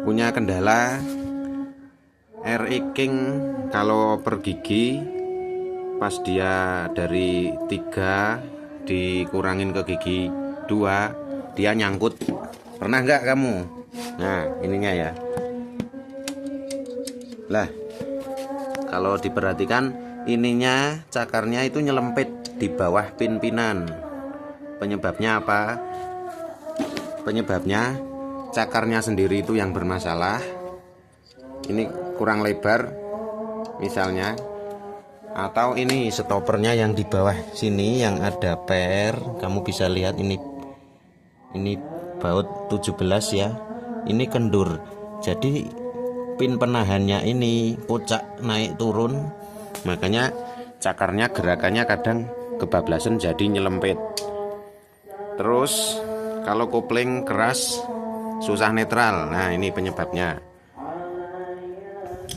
punya kendala RI King kalau per gigi pas dia dari 3 dikurangin ke gigi 2 dia nyangkut. Pernah nggak kamu? Nah ininya ya. Lah kalau diperhatikan ininya cakarnya itu nyelempit di bawah pin-pinan. Penyebabnya apa? Penyebabnya cakarnya sendiri itu yang bermasalah. Ini kurang lebar misalnya, atau ini stopernya yang di bawah sini yang ada per. Kamu bisa lihat ini baut 17 ya. Ini kendur. Jadi pin penahannya ini kocak naik turun. Makanya cakarnya gerakannya kadang kebablasan jadi nyelempit. Terus kalau kopling keras susah netral. Nah ini penyebabnya.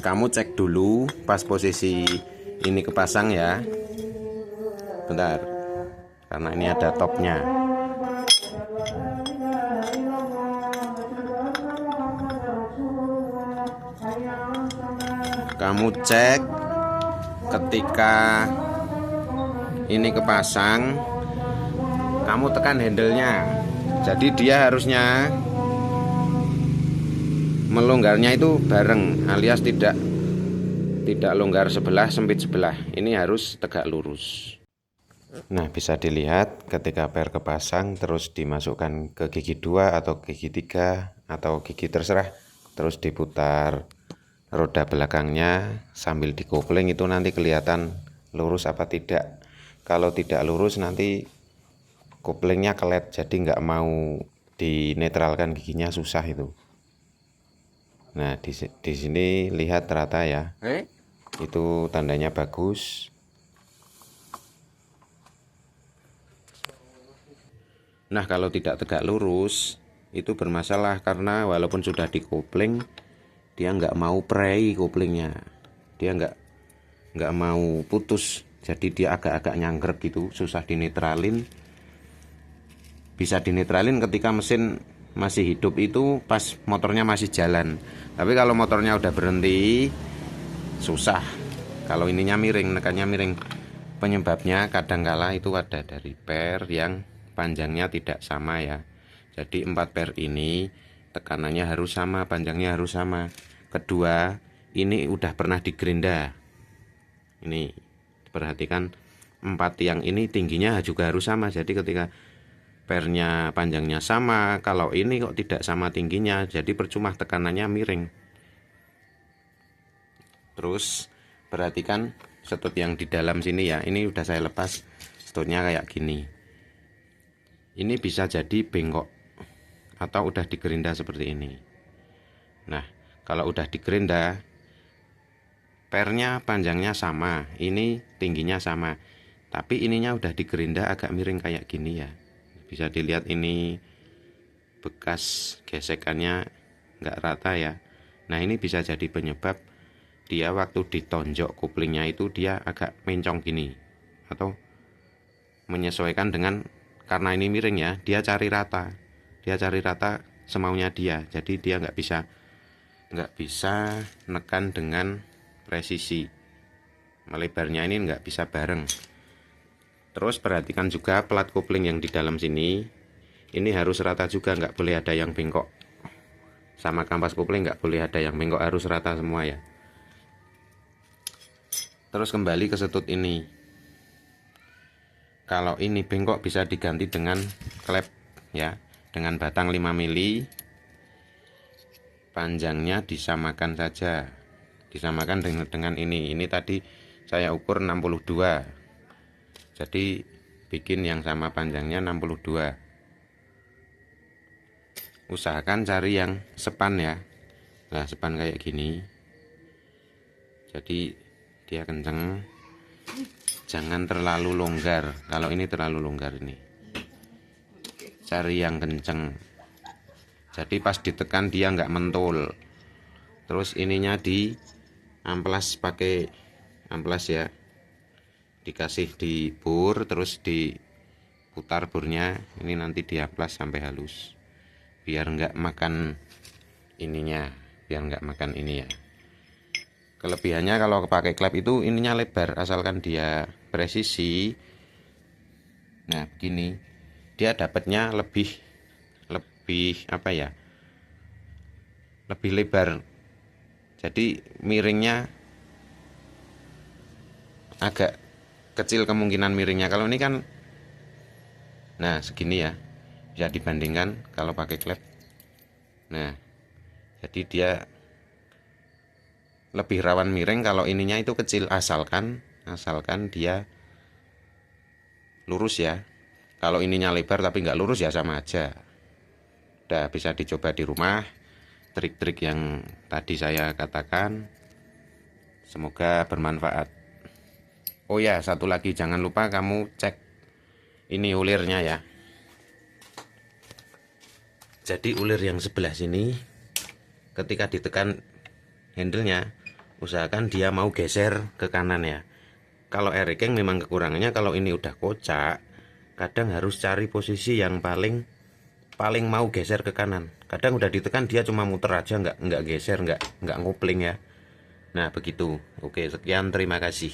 Kamu cek dulu pas posisi ini kepasang ya. Bentar, karena ini ada topnya. Kamu cek ketika ini kepasang, kamu tekan handle-nya. Jadi dia harusnya melonggarnya itu bareng, alias tidak longgar sebelah sempit sebelah. Ini harus tegak lurus. Nah bisa dilihat ketika per kepasang terus dimasukkan ke gigi 2 atau gigi 3 atau gigi terserah, terus diputar roda belakangnya sambil dikopling, itu nanti kelihatan lurus apa tidak. Kalau tidak lurus nanti koplingnya kelet, jadi nggak mau dinetralkan giginya, susah itu. Nah di sini lihat rata ya, itu tandanya bagus. Nah kalau tidak tegak lurus itu bermasalah, karena walaupun sudah dikopling dia nggak mau prei koplingnya, dia nggak mau putus, jadi dia agak-agak nyangkrek gitu, susah dinetralin. Bisa dinetralin ketika mesin masih hidup, itu pas motornya masih jalan. Tapi kalau motornya udah berhenti susah. Kalau ininya miring, nekannya miring. Penyebabnya kadangkala itu ada dari per yang panjangnya tidak sama ya. Jadi 4 per ini tekanannya harus sama, panjangnya harus sama. Kedua, ini udah pernah digerinda. Ini perhatikan 4 tiang ini tingginya juga harus sama. Jadi ketika pernya panjangnya sama, kalau ini kok tidak sama tingginya, jadi percuma tekanannya miring. Terus perhatikan setut yang di dalam sini ya. Ini udah saya lepas, setutnya kayak gini. Ini bisa jadi bengkok atau udah digerinda seperti ini. Nah kalau udah digerinda, pernya panjangnya sama, ini tingginya sama, tapi ininya udah digerinda agak miring kayak gini ya. Bisa dilihat ini bekas gesekannya nggak rata ya. Nah ini bisa jadi penyebab dia waktu ditonjok koplingnya itu dia agak mencong gini, atau menyesuaikan dengan, karena ini miring ya, dia cari rata semaunya dia. Jadi dia nggak bisa nekan dengan presisi, melebarnya ini nggak bisa bareng. Terus perhatikan juga plat kopling yang di dalam sini, ini harus rata juga, nggak boleh ada yang bengkok. Sama kampas kopling nggak boleh ada yang bengkok, harus rata semua ya. Terus kembali ke setut ini, kalau ini bengkok bisa diganti dengan klep ya, dengan batang 5 mili. Panjangnya disamakan saja, disamakan dengan ini tadi saya ukur 62, jadi bikin yang sama panjangnya 62. Usahakan cari yang sepan ya. Nah sepan kayak gini, jadi dia kenceng, jangan terlalu longgar. Kalau ini terlalu longgar, ini cari yang kenceng, jadi pas ditekan dia nggak mentul. Terus ininya di amplas, pakai amplas ya, dikasih di bur, terus diputar burnya, ini nanti diamplas sampai halus biar nggak makan ininya. biar nggak makan ini ya. Kelebihannya kalau pakai klep itu ininya lebar, asalkan dia presisi. Nah begini, dia dapatnya lebih apa ya, lebih lebar, jadi miringnya agak kecil kemungkinan miringnya. Kalau ini kan, nah segini ya, bisa dibandingkan kalau pakai klep. Nah jadi dia lebih rawan miring kalau ininya itu kecil, asalkan dia lurus ya. Kalau ininya lebar tapi nggak lurus ya sama aja. Udah bisa dicoba di rumah trik-trik yang tadi saya katakan, semoga bermanfaat. Oh ya, satu lagi, jangan lupa kamu cek ini ulirnya ya. Jadi ulir yang sebelah sini ketika ditekan handlenya, usahakan dia mau geser ke kanan ya. Kalau Eriking memang kekurangannya, kalau ini udah kocak, kadang harus cari posisi yang paling mau geser ke kanan. Kadang udah ditekan dia cuma muter aja, nggak geser, nggak ngopling ya. Nah begitu. Oke, sekian, terima kasih.